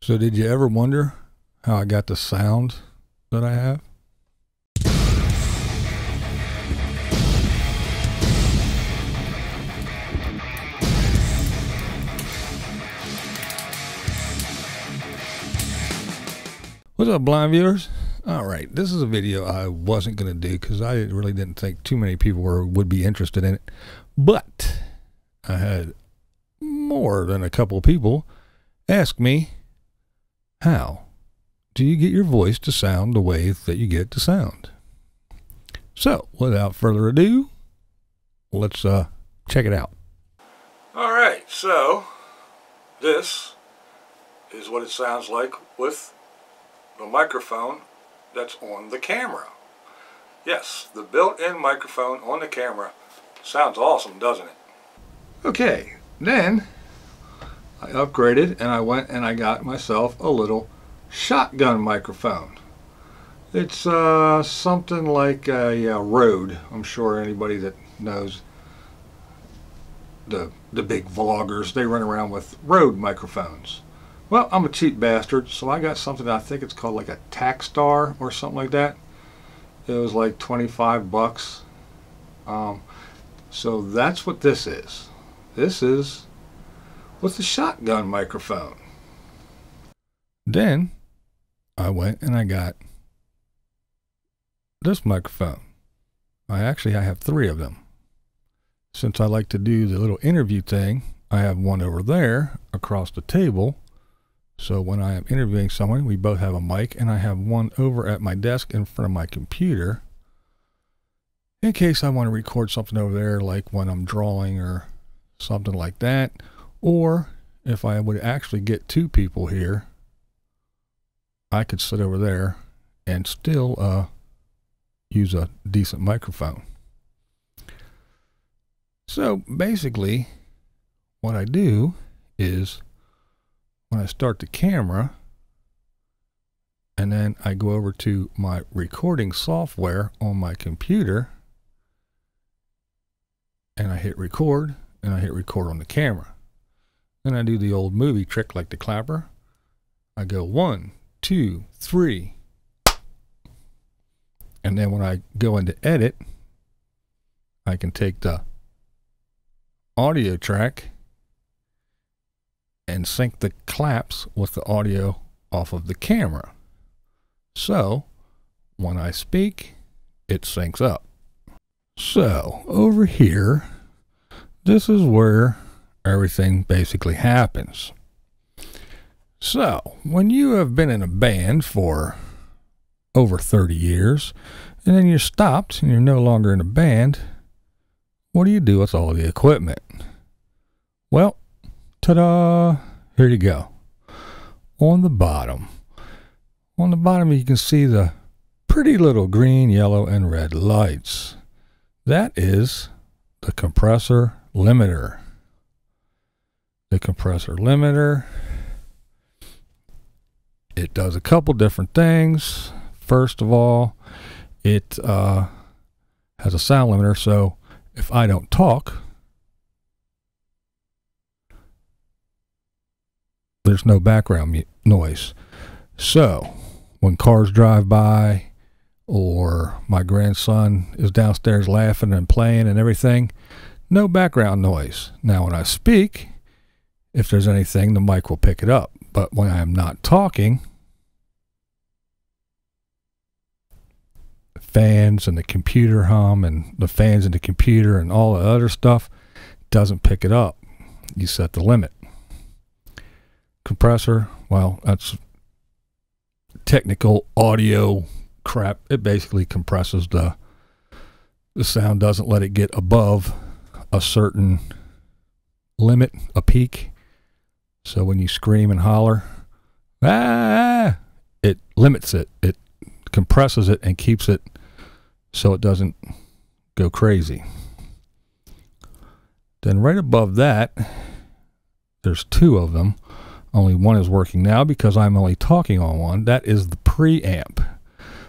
So did you ever wonder how I got the sound that I have? What's up, blind viewers? Alright, this is a video I wasn't going to do because I really didn't think too many people would be interested in it. But I had more than a couple of people ask me, how do you get your voice to sound the way that you get it to sound? So, without further ado, let's check it out. Alright, so this is what it sounds like with the microphone that's on the camera. Yes, the built-in microphone on the camera sounds awesome, doesn't it? Okay, then I upgraded and I went and I got myself a little shotgun microphone. It's something like a Rode. I'm sure anybody that knows the big vloggers, they run around with Rode microphones. Well, I'm a cheap bastard, so I got something that I think it's called like a Takstar or something like that. It was like 25 bucks. So that's what this is. This is with the shotgun microphone. Then I went and I got this microphone. I have 3 of them. Since I like to do the little interview thing, I have one over there across the table. So when I am interviewing someone, we both have a mic, and I have one over at my desk in front of my computer in case I want to record something over there, like when I'm drawing or something like that. Or if I would actually get 2 people here, I could sit over there and still use a decent microphone. So basically what I do is when I start the camera and then I go over to my recording software on my computer and I hit record and I hit record on the camera. Then I do the old movie trick like the clapper. I go 1, 2, 3. And then when I go into edit, I can take the audio track and sync the claps with the audio off of the camera. So when I speak, it syncs up. So over here, this is where everything basically happens. So when you have been in a band for over 30 years and then you're stopped and you're no longer in a band, what do you do with all the equipment? Well, ta-da! Here you go. On the bottom you can see the pretty little green, yellow, and red lights. That is the compressor limiter. The compressor limiter, it does a couple different things. First of all, it has a sound limiter, so if I don't talk, there's no background noise. So when cars drive by or my grandson is downstairs laughing and playing and everything, no background noise. Now when I speak, if there's anything, the mic will pick it up. But when I am not talking, the fans and the computer hum and the fans in the computer and all the other stuff doesn't pick it up. You set the limit. Compressor, well, that's technical audio crap. It basically compresses the sound, doesn't let it get above a certain limit, a peak. So when you scream and holler, ah, it limits it. It compresses it and keeps it so it doesn't go crazy. Then right above that, there's 2 of them. Only one is working now because I'm only talking on one. That is the preamp.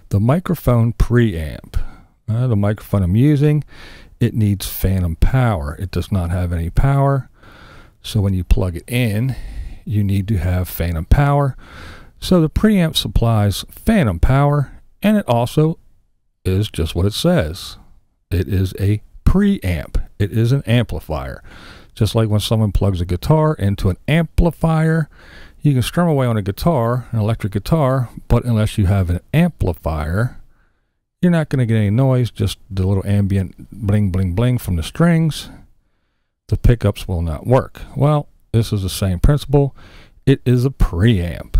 The microphone preamp. The microphone I'm using, it needs phantom power. It does not have any power. So when you plug it in, you need to have phantom power. So the preamp supplies phantom power, and it also is just what it says. It is a preamp. It is an amplifier. Just like when someone plugs a guitar into an amplifier, you can strum away on a guitar, an electric guitar, but unless you have an amplifier, you're not going to get any noise, just the little ambient bling, bling, bling from the strings. The pickups will not work. Well, this is the same principle. It is a preamp.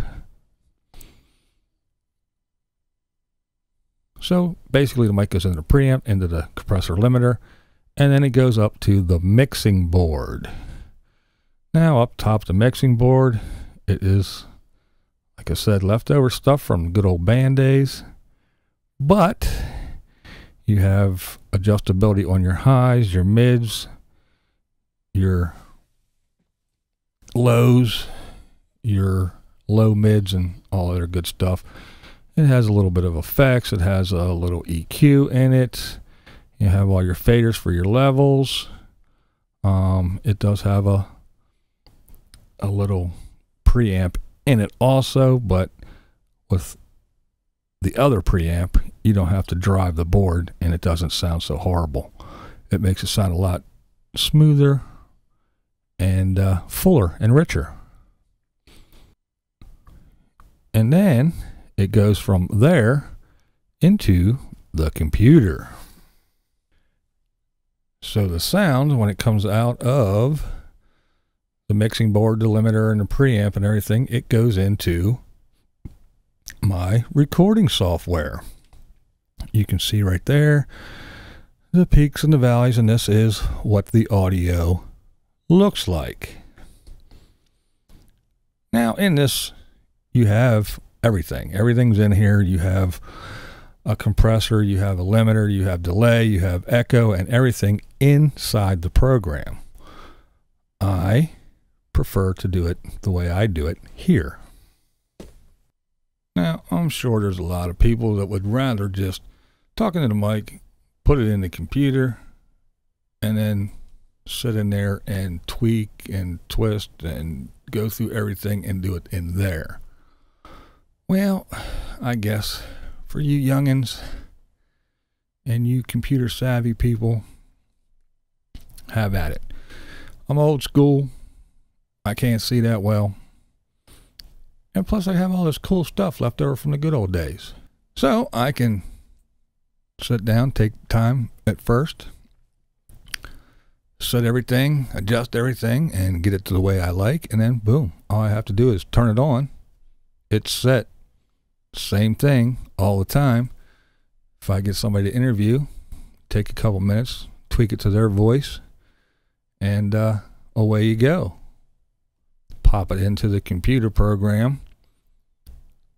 So basically the mic goes into the preamp, into the compressor limiter, and then it goes up to the mixing board. Now up top the mixing board, it is, like I said, leftover stuff from good old band days. But you have adjustability on your highs, your mids, your lows, your low mids, and all other good stuff. It has a little bit of effects. It has a little EQ in it. You have all your faders for your levels. It does have a little preamp in it also, but with the other preamp, you don't have to drive the board, and it doesn't sound so horrible. It makes it sound a lot smoother and fuller and richer. And then it goes from there into the computer. So the sound, when it comes out of the mixing board, the limiter, and the preamp and everything, it goes into my recording software. You can see right there the peaks and the valleys, and this is what the audio looks like. Now in this you have everything. Everything's in here. You have a compressor, you have a limiter, you have delay, you have echo, and everything inside the program. I prefer to do it the way I do it here. Now, I'm sure there's a lot of people that would rather just talk into the mic, put it in the computer, and then sit in there and tweak and twist and go through everything and do it in there. Well, I guess for you youngins and you computer savvy people, have at it. I'm old school. I can't see that well. And plus I have all this cool stuff left over from the good old days. So I can sit down, take time at first, set everything, adjust everything, and get it to the way I like, and then boom, all I have to do is turn it on. It's set. Same thing all the time. If I get somebody to interview, take a couple minutes, tweak it to their voice, and away you go. Pop it into the computer program.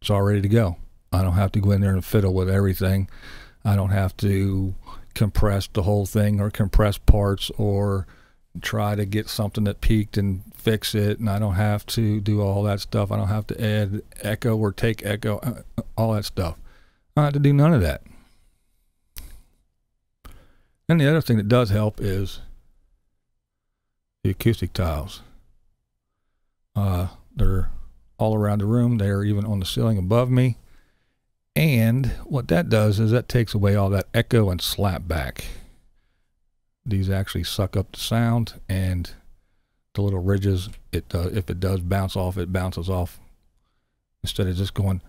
It's all ready to go. I don't have to go in there and fiddle with everything. I don't have to compress the whole thing or compress parts or try to get something that peaked and fix it, and I don't have to do all that stuff. I don't have to add echo or take echo, all that stuff. I don't have to do none of that. And the other thing that does help is the acoustic tiles. They're all around the room. They're even on the ceiling above me. And what that does is that takes away all that echo and slap back. These actually suck up the sound, and the little ridges, if it does bounce off, it bounces off instead of just going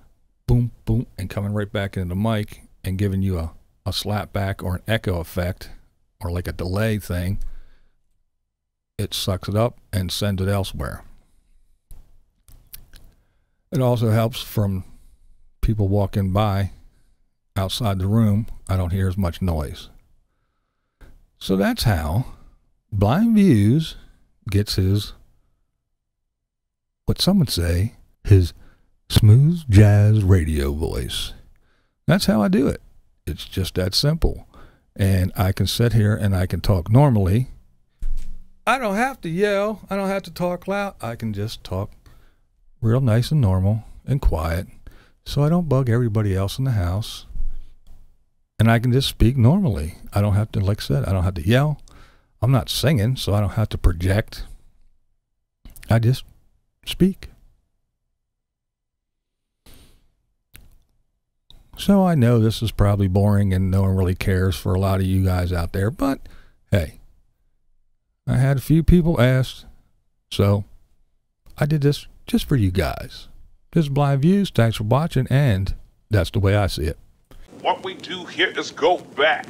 boom, boom, and coming right back into the mic and giving you a slap back or an echo effect or like a delay thing. It sucks it up and sends it elsewhere. It also helps from people walking by outside the room. I don't hear as much noise. So that's how BlindViews gets his, what some would say, his smooth jazz radio voice. That's how I do it. It's just that simple. And I can sit here and I can talk normally. I don't have to yell. I don't have to talk loud. I can just talk real nice and normal and quiet, so I don't bug everybody else in the house. And I can just speak normally. I don't have to, like I said, I don't have to yell. I'm not singing, so I don't have to project. I just speak. So I know this is probably boring and no one really cares for a lot of you guys out there, but hey, I had a few people ask, so I did this just for you guys. This is Blind Views. Thanks for watching, and that's the way I see it. What we do here is go back.